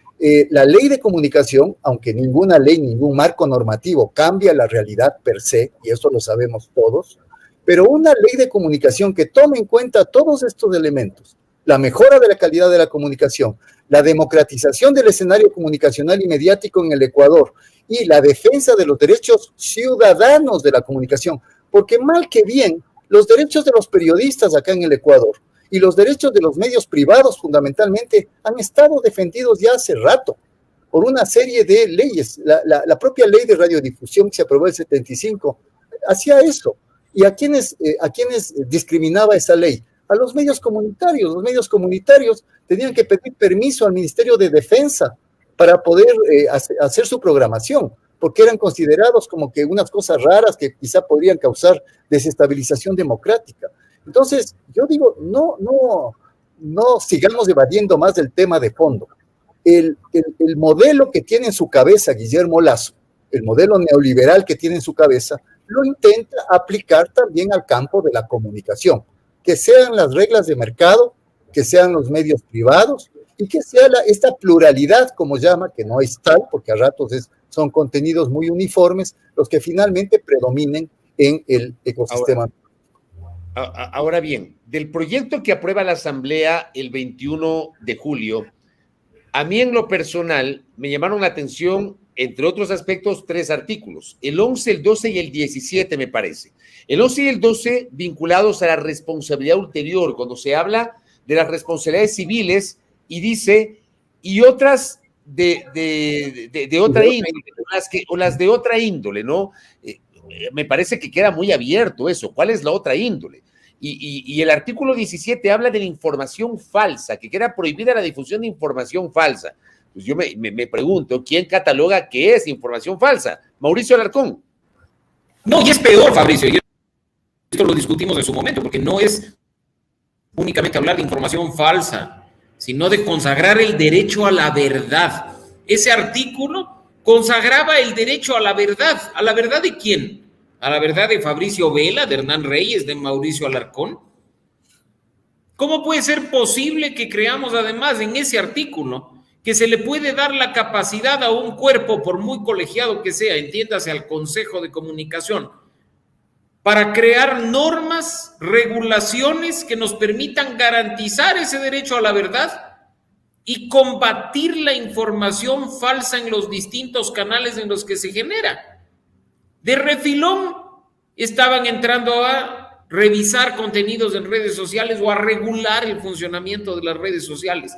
La ley de comunicación, aunque ninguna ley, ningún marco normativo cambia la realidad per se, y eso lo sabemos todos, pero una ley de comunicación que tome en cuenta todos estos elementos, la mejora de la calidad de la comunicación, la democratización del escenario comunicacional y mediático en el Ecuador y la defensa de los derechos ciudadanos de la comunicación, porque mal que bien, los derechos de los periodistas acá en el Ecuador y los derechos de los medios privados fundamentalmente han estado defendidos ya hace rato por una serie de leyes. La propia ley de radiodifusión que se aprobó en el 75 hacía eso. ¿Y a quiénes discriminaba esa ley? A los medios comunitarios. Los medios comunitarios tenían que pedir permiso al Ministerio de Defensa para poder hacer su programación, porque eran considerados como que unas cosas raras que quizá podrían causar desestabilización democrática. Entonces, yo digo, no sigamos evadiendo más del tema de fondo. El modelo que tiene en su cabeza Guillermo Lasso, el modelo neoliberal que tiene en su cabeza, lo intenta aplicar también al campo de la comunicación, que sean las reglas de mercado, que sean los medios privados y que sea esta pluralidad, como llama, que no es tal, porque a ratos son contenidos muy uniformes, los que finalmente predominen en el ecosistema. Ahora bien, del proyecto que aprueba la Asamblea el 21 de julio, a mí en lo personal me llamaron la atención, entre otros aspectos, 3 artículos, el 11, el 12 y el 17 me parece. El 11 y el 12 vinculados a la responsabilidad ulterior, cuando se habla de las responsabilidades civiles y dice, y otras de otra índole, o las de otra índole, ¿no? Me parece que queda muy abierto eso. ¿Cuál es la otra índole? Y el artículo 17 habla de la información falsa, que queda prohibida la difusión de información falsa. Pues yo me pregunto, ¿quién cataloga qué es información falsa? Mauricio Alarcón. No, y es peor, Fabricio, y esto lo discutimos en su momento, porque no es únicamente hablar de información falsa, sino de consagrar el derecho a la verdad. Ese artículo consagraba el derecho a la verdad. ¿A la verdad de quién? ¿A la verdad de Fabricio Vela, de Hernán Reyes, de Mauricio Alarcón? ¿Cómo puede ser posible que creamos además en ese artículo que se le puede dar la capacidad a un cuerpo, por muy colegiado que sea, entiéndase al Consejo de Comunicación, para crear normas, regulaciones que nos permitan garantizar ese derecho a la verdad y combatir la información falsa en los distintos canales en los que se genera? De refilón estaban entrando a revisar contenidos en redes sociales o a regular el funcionamiento de las redes sociales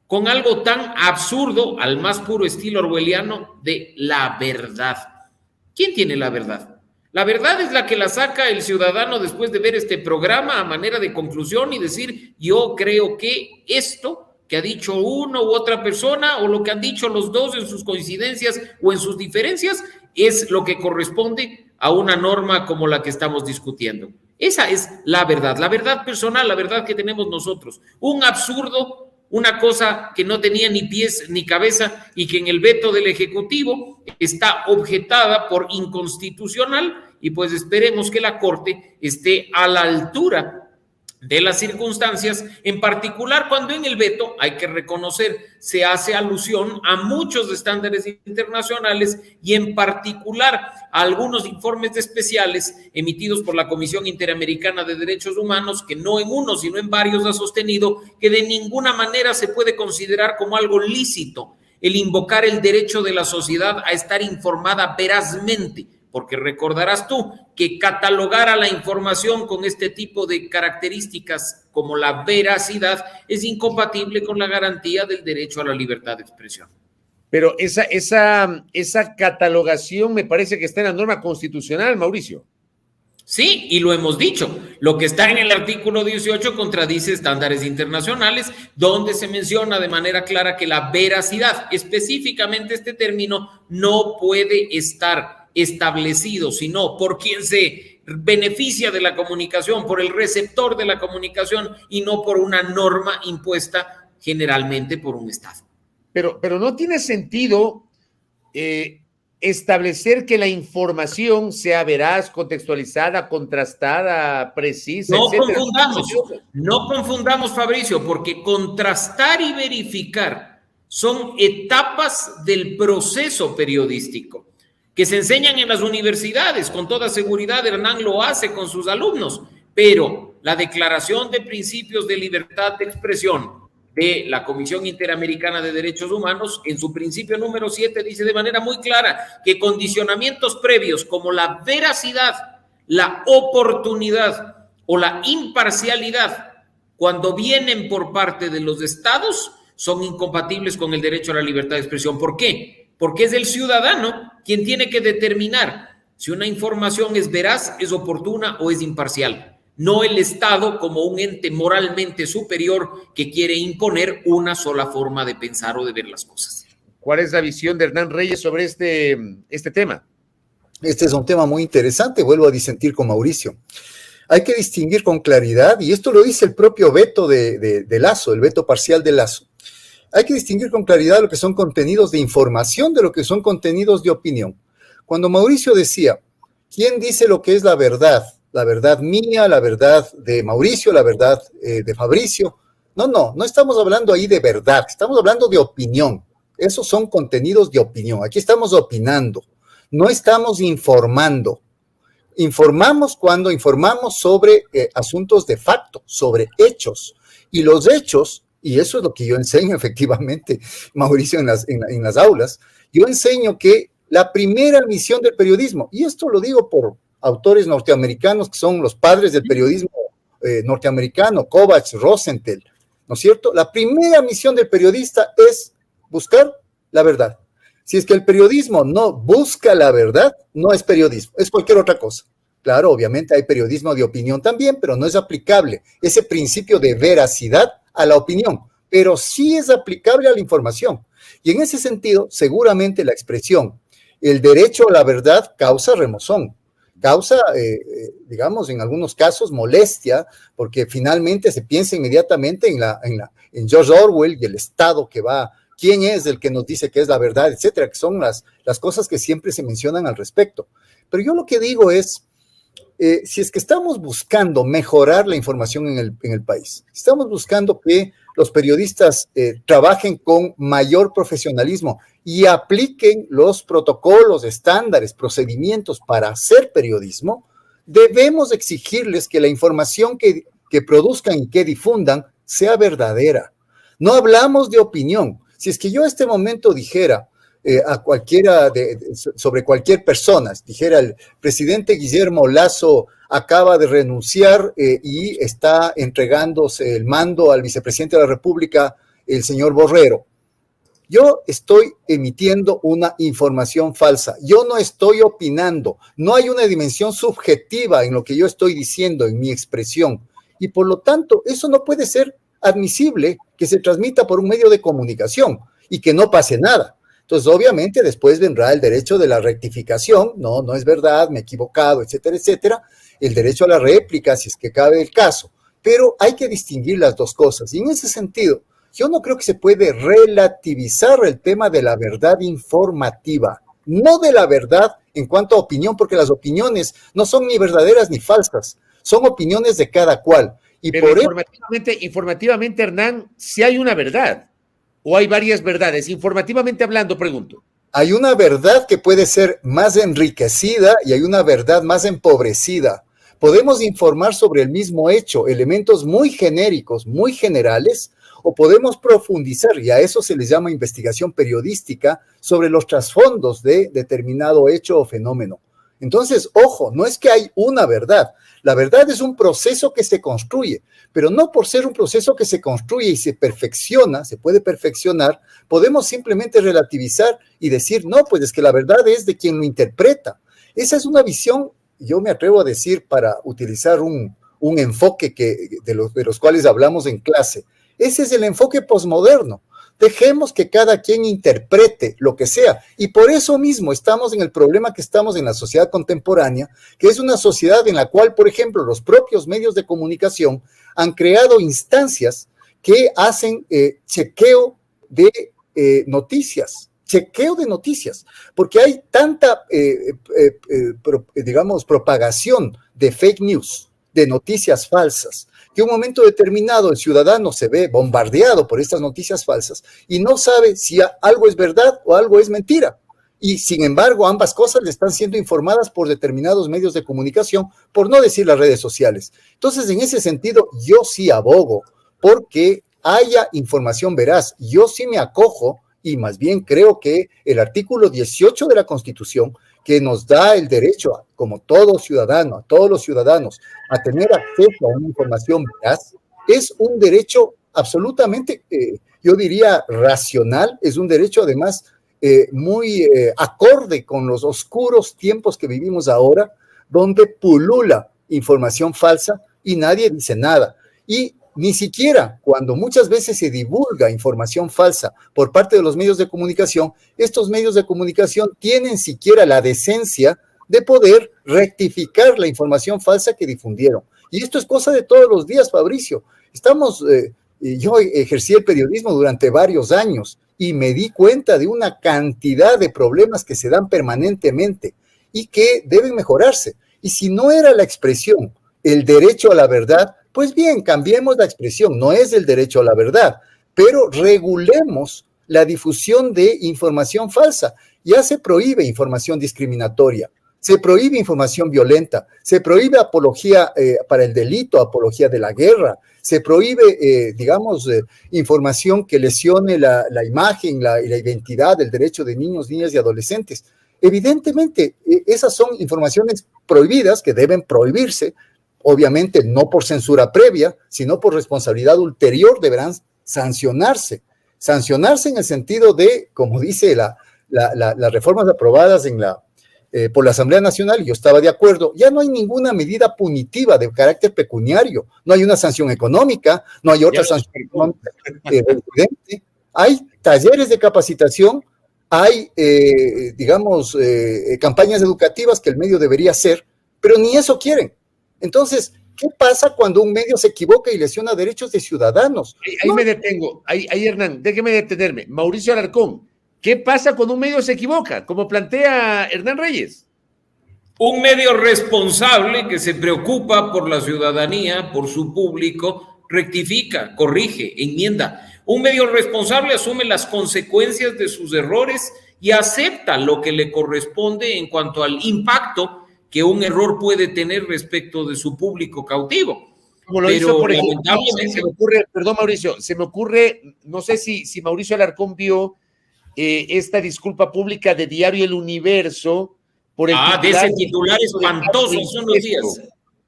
con algo tan absurdo, al más puro estilo orwelliano, de la verdad. ¿Quién tiene la verdad? La verdad es la que la saca el ciudadano después de ver este programa a manera de conclusión y decir, yo creo que esto que ha dicho uno u otra persona o lo que han dicho los dos en sus coincidencias o en sus diferencias es lo que corresponde a una norma como la que estamos discutiendo. Esa es la verdad personal, la verdad que tenemos nosotros. Un absurdo, una cosa que no tenía ni pies ni cabeza y que en el veto del Ejecutivo está objetada por inconstitucional, y pues esperemos que la Corte esté a la altura de las circunstancias, en particular cuando en el veto, hay que reconocer, se hace alusión a muchos estándares internacionales y en particular a algunos informes especiales emitidos por la Comisión Interamericana de Derechos Humanos, que no en uno, sino en varios ha sostenido que de ninguna manera se puede considerar como algo lícito el invocar el derecho de la sociedad a estar informada verazmente, porque recordarás tú que catalogar a la información con este tipo de características como la veracidad es incompatible con la garantía del derecho a la libertad de expresión. Pero esa catalogación me parece que está en la norma constitucional, Mauricio. Sí, y lo hemos dicho. Lo que está en el artículo 18 contradice estándares internacionales, donde se menciona de manera clara que la veracidad, específicamente este término, no puede estar establecido, sino por quien se beneficia de la comunicación, por el receptor de la comunicación y no por una norma impuesta generalmente por un Estado. Pero no tiene sentido establecer que la información sea veraz, contextualizada, contrastada, precisa, No confundamos, Fabricio, porque contrastar y verificar son etapas del proceso periodístico que se enseñan en las universidades. Con toda seguridad, Hernán lo hace con sus alumnos, pero la Declaración de Principios de Libertad de Expresión de la Comisión Interamericana de Derechos Humanos, en su principio número 7, dice de manera muy clara que condicionamientos previos como la veracidad, la oportunidad o la imparcialidad, cuando vienen por parte de los estados, son incompatibles con el derecho a la libertad de expresión. ¿Por qué? Porque es el ciudadano quien tiene que determinar si una información es veraz, es oportuna o es imparcial. No el Estado como un ente moralmente superior que quiere imponer una sola forma de pensar o de ver las cosas. ¿Cuál es la visión de Hernán Reyes sobre este tema? Este es un tema muy interesante, vuelvo a disentir con Mauricio. Hay que distinguir con claridad, y esto lo dice el propio veto de Lasso, el veto parcial de Lasso. Hay que distinguir con claridad lo que son contenidos de información de lo que son contenidos de opinión. Cuando Mauricio decía, ¿quién dice lo que es la verdad? La verdad mía, la verdad de Mauricio, la verdad de Fabricio. No estamos hablando ahí de verdad, estamos hablando de opinión. Esos son contenidos de opinión. Aquí estamos opinando, no estamos informando. Informamos cuando informamos sobre asuntos de facto, sobre hechos. Y los hechos, y eso es lo que yo enseño efectivamente, Mauricio, en las aulas, yo enseño que la primera misión del periodismo, y esto lo digo por autores norteamericanos que son los padres del periodismo norteamericano, Kovacs, Rosenthal, ¿no es cierto? La primera misión del periodista es buscar la verdad. Si es que el periodismo no busca la verdad, no es periodismo, es cualquier otra cosa. Claro, obviamente hay periodismo de opinión también, pero no es aplicable ese principio de veracidad a la opinión, pero sí es aplicable a la información. Y en ese sentido, seguramente la expresión, el derecho a la verdad causa remozón, causa, digamos, en algunos casos molestia, porque finalmente se piensa inmediatamente en George Orwell y el Estado que va, quién es el que nos dice que es la verdad, etcétera, que son las cosas que siempre se mencionan al respecto. Pero yo lo que digo es, si es que estamos buscando mejorar la información en el país, estamos buscando que los periodistas trabajen con mayor profesionalismo y apliquen los protocolos, estándares, procedimientos para hacer periodismo, debemos exigirles que la información que produzcan y que difundan sea verdadera. No hablamos de opinión. Si es que yo a este momento dijera a cualquiera sobre cualquier persona, dijera el presidente Guillermo Lasso acaba de renunciar y está entregándose el mando al vicepresidente de la República, el señor Borrero. Yo estoy emitiendo una información falsa, yo no estoy opinando, no hay una dimensión subjetiva en lo que yo estoy diciendo, en mi expresión, y por lo tanto eso no puede ser admisible que se transmita por un medio de comunicación y que no pase nada. Entonces, obviamente, después vendrá el derecho de la rectificación, no es verdad, me he equivocado, etcétera, etcétera, el derecho a la réplica, si es que cabe el caso, pero hay que distinguir las dos cosas, y en ese sentido, yo no creo que se puede relativizar el tema de la verdad informativa, no de la verdad en cuanto a opinión, porque las opiniones no son ni verdaderas ni falsas, son opiniones de cada cual. Y pero por informativamente, Hernán, si hay una verdad, o hay varias verdades, informativamente hablando, pregunto. Hay una verdad que puede ser más enriquecida y hay una verdad más empobrecida. Podemos informar sobre el mismo hecho, elementos muy genéricos, muy generales, o podemos profundizar, y a eso se les llama investigación periodística, sobre los trasfondos de determinado hecho o fenómeno. Entonces, ojo, no es que hay una verdad. La verdad es un proceso que se construye, pero no por ser un proceso que se construye y se perfecciona, se puede perfeccionar, podemos simplemente relativizar y decir, no, pues es que la verdad es de quien lo interpreta. Esa es una visión, yo me atrevo a decir, para utilizar un enfoque de los cuales hablamos en clase. Ese es el enfoque posmoderno. Dejemos que cada quien interprete lo que sea. Y por eso mismo estamos en el problema que estamos en la sociedad contemporánea, que es una sociedad en la cual, por ejemplo, los propios medios de comunicación han creado instancias que hacen chequeo de noticias, porque hay tanta, digamos, propagación de fake news, de noticias falsas, que en un momento determinado el ciudadano se ve bombardeado por estas noticias falsas y no sabe si algo es verdad o algo es mentira. Y sin embargo, ambas cosas le están siendo informadas por determinados medios de comunicación, por no decir las redes sociales. Entonces, en ese sentido, yo sí abogo porque haya información veraz. Yo sí me acojo y más bien creo que el artículo 18 de la Constitución, que nos da el derecho, como todo ciudadano, a todos los ciudadanos, a tener acceso a una información veraz, es un derecho absolutamente, yo diría, racional, es un derecho además muy acorde con los oscuros tiempos que vivimos ahora, donde pulula información falsa y nadie dice nada. Y ni siquiera cuando muchas veces se divulga información falsa por parte de los medios de comunicación, estos medios de comunicación tienen siquiera la decencia de poder rectificar la información falsa que difundieron. Y esto es cosa de todos los días, Fabricio. Yo ejercí el periodismo durante varios años y me di cuenta de una cantidad de problemas que se dan permanentemente y que deben mejorarse. Y si no era la expresión, el derecho a la verdad, pues bien, cambiemos la expresión, no es el derecho a la verdad, pero regulemos la difusión de información falsa. Ya se prohíbe información discriminatoria, se prohíbe información violenta, se prohíbe apología para el delito, apología de la guerra, se prohíbe, información que lesione la imagen y la identidad, el derecho de niños, niñas y adolescentes. Evidentemente, esas son informaciones prohibidas que deben prohibirse, obviamente no por censura previa, sino por responsabilidad ulterior deberán sancionarse. Sancionarse en el sentido de, como dice las reformas aprobadas por la Asamblea Nacional, y yo estaba de acuerdo, ya no hay ninguna medida punitiva de carácter pecuniario, no hay una sanción económica, no hay otra sanción económica evidente, hay talleres de capacitación, hay, campañas educativas que el medio debería hacer, pero ni eso quieren. Entonces, ¿qué pasa cuando un medio se equivoca y lesiona derechos de ciudadanos? Ahí me detengo. Ahí, Hernán, déjeme detenerme. Mauricio Alarcón, ¿qué pasa cuando un medio se equivoca? Como plantea Hernán Reyes. Un medio responsable que se preocupa por la ciudadanía, por su público, rectifica, corrige, enmienda. Un medio responsable asume las consecuencias de sus errores y acepta lo que le corresponde en cuanto al impacto que un error puede tener respecto de su público cautivo. Como lo hizo, por ejemplo, se me ocurre, perdón, Mauricio, se me ocurre, no sé si Mauricio Alarcón vio esta disculpa pública de Diario El Universo por el de ese titular espantoso son los días.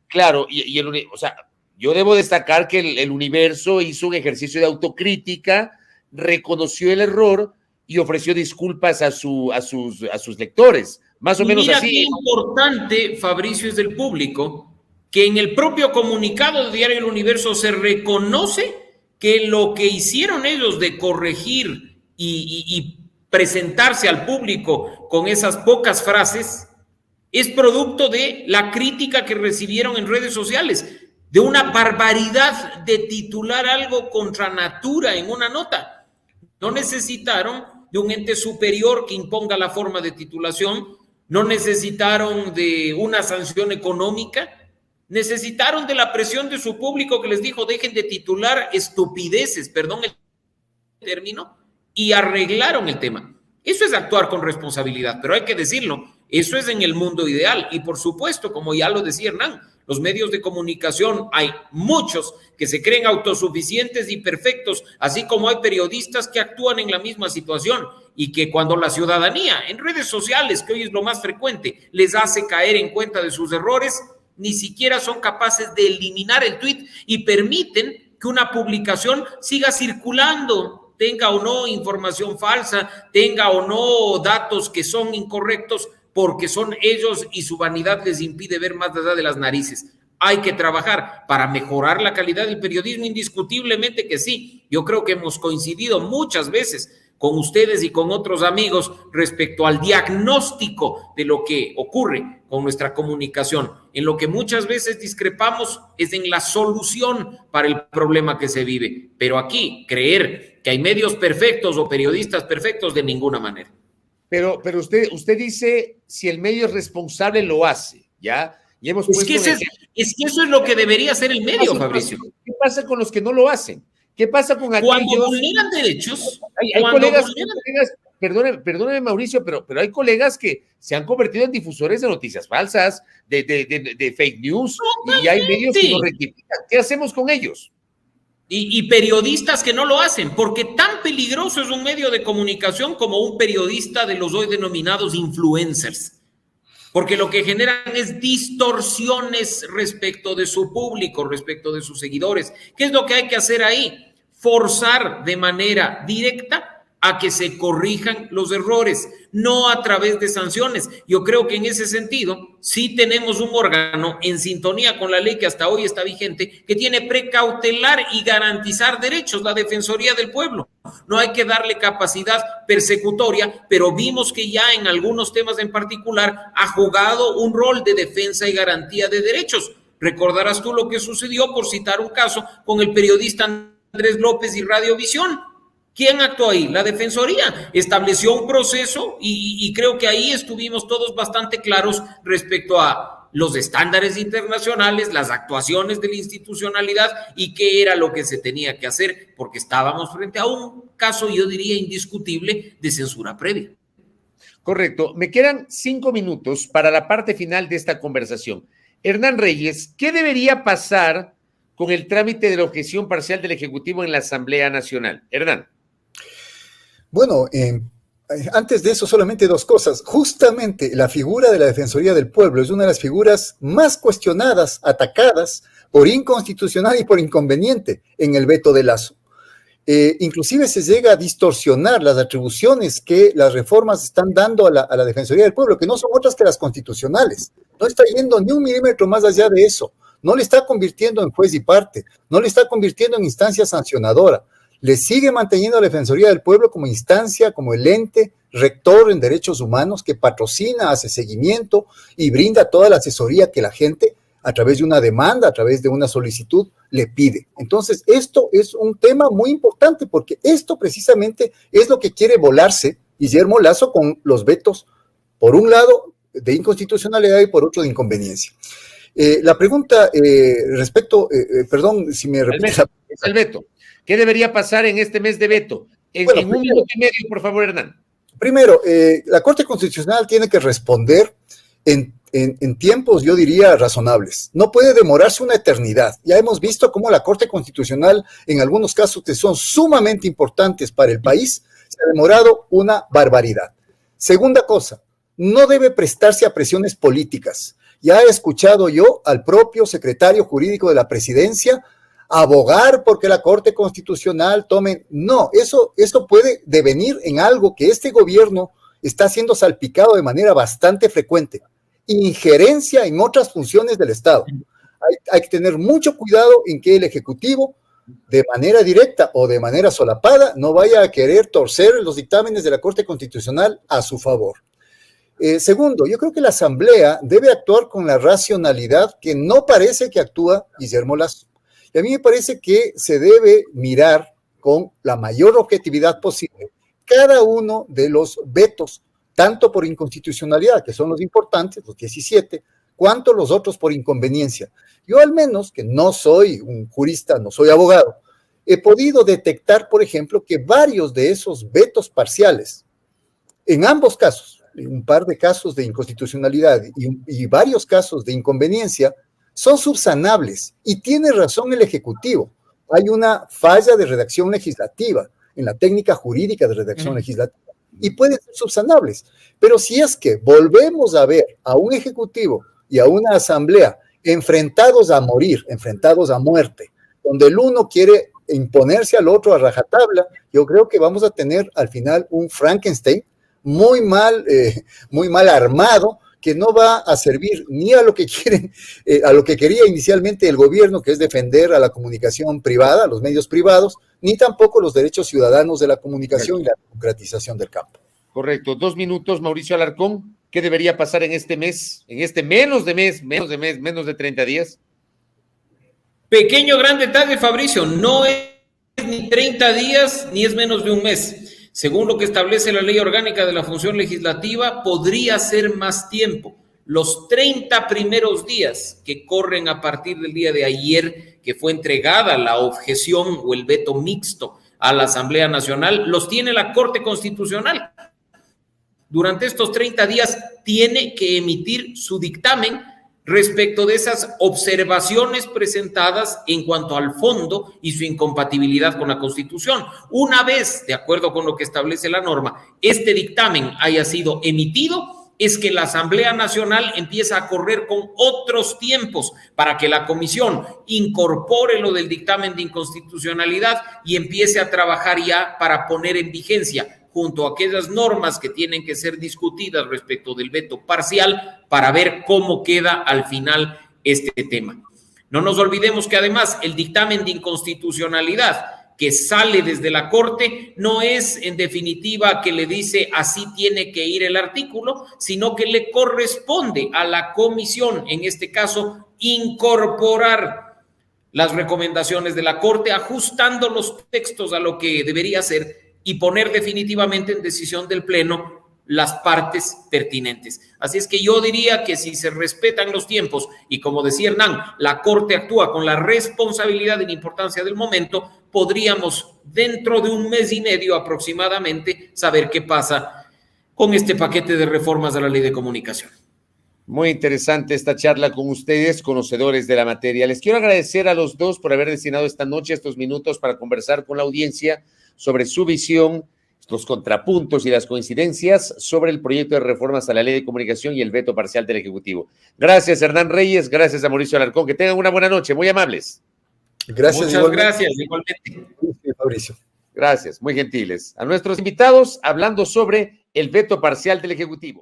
Claro, o sea, yo debo destacar que el Universo hizo un ejercicio de autocrítica, reconoció el error y ofreció disculpas a sus lectores. Más o menos así. Qué importante, Fabricio, es del público, que en el propio comunicado de Diario El Universo se reconoce que lo que hicieron ellos de corregir y presentarse al público con esas pocas frases es producto de la crítica que recibieron en redes sociales, de una barbaridad de titular algo contra natura en una nota. No necesitaron de un ente superior que imponga la forma de titulación, no necesitaron de una sanción económica, necesitaron de la presión de su público que les dijo dejen de titular estupideces, perdón el término, y arreglaron el tema. Eso es actuar con responsabilidad, pero hay que decirlo, eso es en el mundo ideal y por supuesto, como ya lo decía Hernán, los medios de comunicación, hay muchos que se creen autosuficientes y perfectos, así como hay periodistas que actúan en la misma situación y que cuando la ciudadanía en redes sociales, que hoy es lo más frecuente, les hace caer en cuenta de sus errores, ni siquiera son capaces de eliminar el tuit y permiten que una publicación siga circulando, tenga o no información falsa, tenga o no datos que son incorrectos, porque son ellos y su vanidad les impide ver más allá de las narices. Hay que trabajar para mejorar la calidad del periodismo, indiscutiblemente que sí. Yo creo que hemos coincidido muchas veces con ustedes y con otros amigos respecto al diagnóstico de lo que ocurre con nuestra comunicación. En lo que muchas veces discrepamos es en la solución para el problema que se vive. Pero aquí, creer que hay medios perfectos o periodistas perfectos, de ninguna manera. Pero usted dice, si el medio es responsable, lo hace, ¿ya? Y hemos Es puesto que, es que eso es lo que debería hacer el medio, Fabricio. ¿Qué pasa con los que no lo hacen? ¿Qué pasa con Cuando aquellos? vulneran derechos, Hay colegas, perdóneme Mauricio, pero hay colegas que se han convertido en difusores de noticias falsas, de fake news, y hay medios que lo rectifican. ¿Qué hacemos con ellos? Y periodistas que no lo hacen, porque tan peligroso es un medio de comunicación como un periodista de los hoy denominados influencers. Porque lo que generan es distorsiones respecto de su público, respecto de sus seguidores. ¿Qué es lo que hay que hacer ahí? Forzar de manera directa a que se corrijan los errores, no a través de sanciones. Yo creo que en ese sentido sí tenemos un órgano en sintonía con la ley que hasta hoy está vigente, que tiene precautelar y garantizar derechos, la Defensoría del Pueblo. No hay que darle capacidad persecutoria, pero vimos que ya en algunos temas en particular ha jugado un rol de defensa y garantía de derechos. Recordarás tú lo que sucedió, por citar un caso, con el periodista Andrés López y Radiovisión. ¿Quién actuó ahí? La Defensoría estableció un proceso y creo que ahí estuvimos todos bastante claros respecto a los estándares internacionales, las actuaciones de la institucionalidad y qué era lo que se tenía que hacer, porque estábamos frente a un caso, yo diría, indiscutible de censura previa. Correcto. Me quedan 5 minutos para la parte final de esta conversación. Hernán Reyes, ¿qué debería pasar con el trámite de la objeción parcial del Ejecutivo en la Asamblea Nacional? Hernán. Bueno, antes de eso solamente 2 cosas. Justamente la figura de la Defensoría del Pueblo es una de las figuras más cuestionadas, atacadas por inconstitucional y por inconveniente en el veto de Lazo. Inclusive se llega a distorsionar las atribuciones que las reformas están dando a la Defensoría del Pueblo, que no son otras que las constitucionales. No está yendo ni un milímetro más allá de eso. No le está convirtiendo en juez y parte, no le está convirtiendo en instancia sancionadora. Le sigue manteniendo a la Defensoría del Pueblo como instancia, como el ente rector en derechos humanos que patrocina, hace seguimiento y brinda toda la asesoría que la gente, a través de una demanda, a través de una solicitud, le pide. Entonces, esto es un tema muy importante porque esto precisamente es lo que quiere volarse Guillermo Lazo con los vetos, por un lado, de inconstitucionalidad y por otro, de inconveniencia. La pregunta perdón si me repites. El veto. ¿Qué debería pasar en este mes de veto? En un minuto y medio, por favor, Hernán. Primero, la Corte Constitucional tiene que responder en tiempos, yo diría, razonables. No puede demorarse una eternidad. Ya hemos visto cómo la Corte Constitucional, en algunos casos que son sumamente importantes para el país, se ha demorado una barbaridad. Segunda cosa, no debe prestarse a presiones políticas. Ya he escuchado yo al propio secretario jurídico de la Presidencia abogar porque la Corte Constitucional tome... No, eso puede devenir en algo que este gobierno está siendo salpicado de manera bastante frecuente. Injerencia en otras funciones del Estado. Hay que tener mucho cuidado en que el Ejecutivo, de manera directa o de manera solapada, no vaya a querer torcer los dictámenes de la Corte Constitucional a su favor. Segundo, yo creo que la Asamblea debe actuar con la racionalidad que no parece que actúa Guillermo Lazo. Y a mí me parece que se debe mirar con la mayor objetividad posible cada uno de los vetos, tanto por inconstitucionalidad, que son los importantes, los 17, cuanto los otros por inconveniencia. Yo al menos, que no soy un jurista, no soy abogado, he podido detectar, por ejemplo, que varios de esos vetos parciales, en ambos casos, un par de casos de inconstitucionalidad y varios casos de inconveniencia, son subsanables, y tiene razón el Ejecutivo. Hay una falla de redacción legislativa, en la técnica jurídica de redacción legislativa, y pueden ser subsanables. Pero si es que volvemos a ver a un Ejecutivo y a una Asamblea enfrentados a morir, enfrentados a muerte, donde el uno quiere imponerse al otro a rajatabla, yo creo que vamos a tener al final un Frankenstein muy mal armado, que no va a servir ni a lo que quieren, a lo que quería inicialmente el gobierno, que es defender a la comunicación privada, a los medios privados, ni tampoco los derechos ciudadanos de la comunicación. Correcto. Y la democratización del campo. Correcto. 2 minutos, Mauricio Alarcón. ¿Qué debería pasar en este mes? En este menos de 30 días. Pequeño gran detalle, Fabricio, no es ni 30 días ni es menos de un mes. Según lo que establece la Ley Orgánica de la Función Legislativa, podría ser más tiempo. los 30 primeros días que corren a partir del día de ayer, que fue entregada la objeción o el veto mixto a la Asamblea Nacional, los tiene la Corte Constitucional. Durante estos 30 días tiene que emitir su dictamen respecto de esas observaciones presentadas en cuanto al fondo y su incompatibilidad con la Constitución. Una vez, de acuerdo con lo que establece la norma, este dictamen haya sido emitido, es que la Asamblea Nacional empieza a correr con otros tiempos para que la Comisión incorpore lo del dictamen de inconstitucionalidad y empiece a trabajar ya para poner en vigencia junto a aquellas normas que tienen que ser discutidas respecto del veto parcial para ver cómo queda al final este tema. No nos olvidemos que además el dictamen de inconstitucionalidad que sale desde la Corte no es en definitiva que le dice así tiene que ir el artículo, sino que le corresponde a la Comisión, en este caso, incorporar las recomendaciones de la Corte, ajustando los textos a lo que debería ser y poner definitivamente en decisión del Pleno las partes pertinentes. Así es que yo diría que si se respetan los tiempos y, como decía Hernán, la Corte actúa con la responsabilidad y la importancia del momento, podríamos dentro de un mes y medio aproximadamente saber qué pasa con este paquete de reformas a la Ley de Comunicación. Muy interesante esta charla con ustedes, conocedores de la materia. Les quiero agradecer a los dos por haber destinado esta noche estos minutos para conversar con la audiencia sobre su visión, los contrapuntos y las coincidencias sobre el proyecto de reformas a la Ley de Comunicación y el veto parcial del Ejecutivo. Gracias, Hernán Reyes. Gracias a Mauricio Alarcón. Que tengan una buena noche. Muy amables. Gracias. Muchas igualmente. gracias, igualmente. Sí, Mauricio. Gracias, muy gentiles. A nuestros invitados, hablando sobre el veto parcial del Ejecutivo.